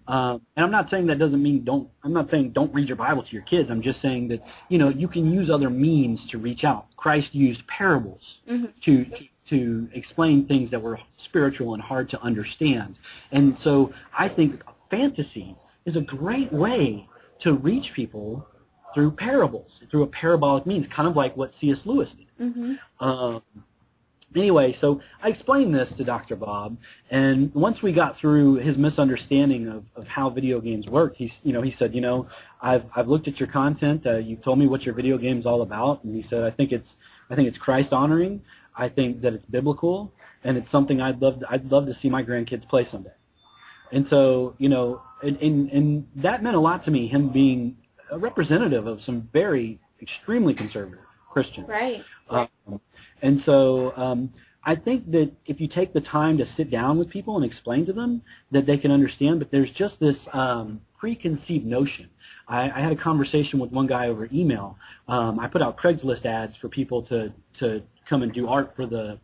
And I'm not saying that doesn't mean don't. I'm not saying don't read your Bible to your kids. I'm just saying that you can use other means to reach out. Christ used parables to explain things that were spiritual and hard to understand. And so I think fantasy is a great way to reach people through parables, through a parabolic means, kind of like what C.S. Lewis did. Anyway, so I explained this to Dr. Bob, and once we got through his misunderstanding of how video games worked, he said, I've looked at your content. You've told me what your video game's all about, and he said, I think it's Christ honoring. I think that it's biblical, and it's something I'd love to see my grandkids play someday. And so, and that meant a lot to me. Him being a representative of some very extremely conservative Christians. Right. And so I think that if you take the time to sit down with people and explain to them that they can understand, but there's just this preconceived notion. I had a conversation with one guy over email. I put out Craigslist ads for people to come and do art for the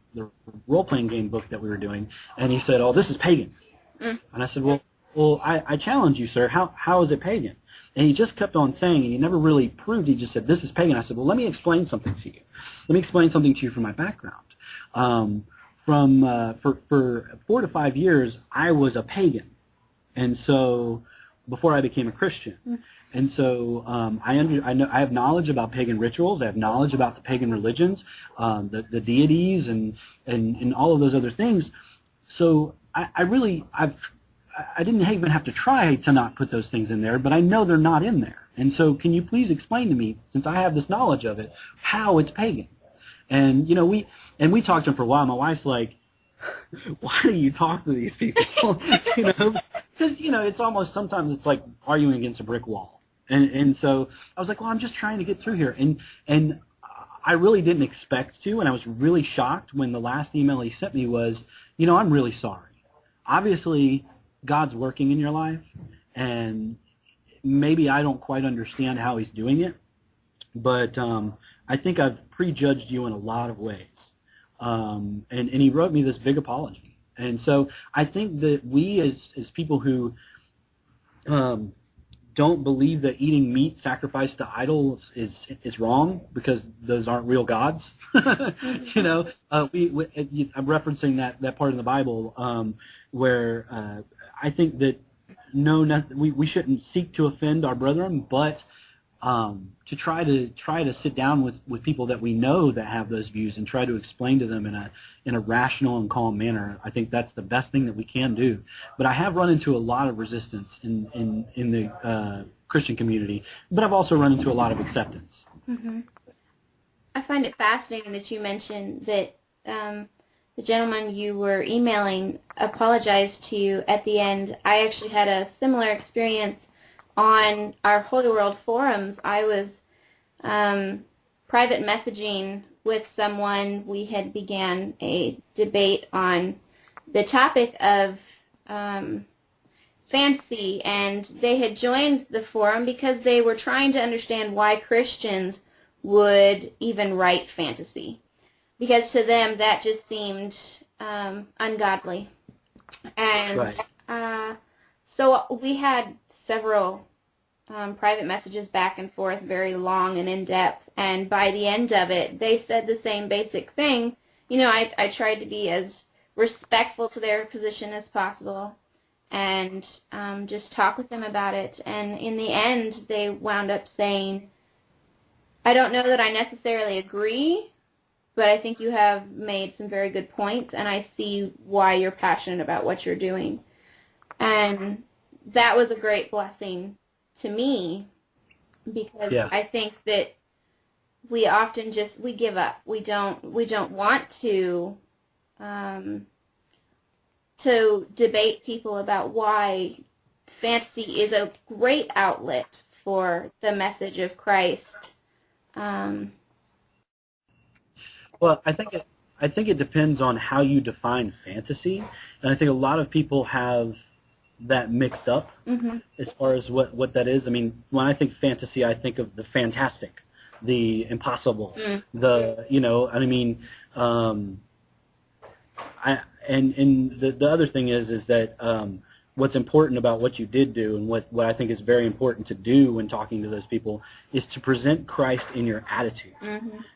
role-playing game book that we were doing, and he said, "Oh, this is pagan." And I said, well, I challenge you, sir. How is it pagan? And he just kept on saying, and he never really proved. He just said, "This is pagan." I said, "Well, let me explain something to you. Let me explain something to you from my background. For 4 to 5 years, I was a pagan, and so before I became a Christian, and so I have knowledge about pagan rituals. I have knowledge about the pagan religions, the deities, and all of those other things. So I didn't even have to try to not put those things in there, but I know they're not in there. And so can you please explain to me, since I have this knowledge of it, how it's pagan?" And we talked to him for a while. My wife's like, "Why do you talk to these people?" Because it's almost, sometimes it's like arguing against a brick wall. And so I was like, "Well, I'm just trying to get through here." And I really didn't expect to, and I was really shocked when the last email he sent me was, "I'm really sorry. Obviously, God's working in your life, and maybe I don't quite understand how he's doing it, but I think I've prejudged you in a lot of ways." And he wrote me this big apology. And so I think that we as people who don't believe that eating meat sacrificed to idols is wrong, because those aren't real gods. I'm referencing that part in the Bible where I think that we shouldn't seek to offend our brethren, but to try to sit down with people that we know that have those views and try to explain to them in a rational and calm manner. I think that's the best thing that we can do. But I have run into a lot of resistance in the Christian community, but I've also run into a lot of acceptance. I find it fascinating that you mentioned that the gentleman you were emailing apologized to you at the end. I actually had a similar experience on our Holy World forums. I was private messaging with someone. We had began a debate on the topic of fantasy, and they had joined the forum because they were trying to understand why Christians would even write fantasy, because to them that just seemed ungodly. And so we had several private messages back and forth, very long and in-depth, and by the end of it, they said the same basic thing. I tried to be as respectful to their position as possible and just talk with them about it, and in the end, they wound up saying, "I don't know that I necessarily agree, but I think you have made some very good points, and I see why you're passionate about what you're doing." And that was a great blessing to me, because I think that we often we give up. We don't want to debate people about why fantasy is a great outlet for the message of Christ. Well, I think it depends on how you define fantasy, and I think a lot of people have that mixed up as far as what that is. I mean, when I think fantasy, I think of the fantastic, the impossible, the the other thing is that what's important about what you did do, and what I think is very important to do when talking to those people, is to present Christ in your attitude.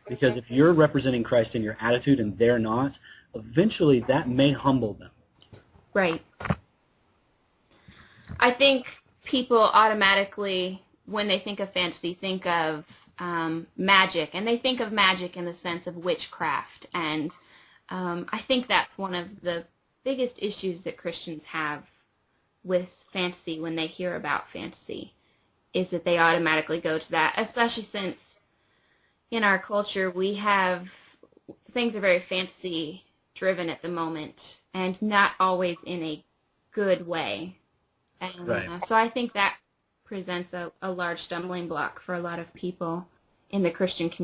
Because if you're representing Christ in your attitude and they're not, eventually that may humble them. Right. I think people automatically, when they think of fantasy, think of magic, and they think of magic in the sense of witchcraft, and I think that's one of the biggest issues that Christians have with fantasy when they hear about fantasy, is that they automatically go to that, especially since in our culture things are very fantasy driven at the moment, and not always in a good way. And Right. So I think that presents a large stumbling block for a lot of people in the Christian community.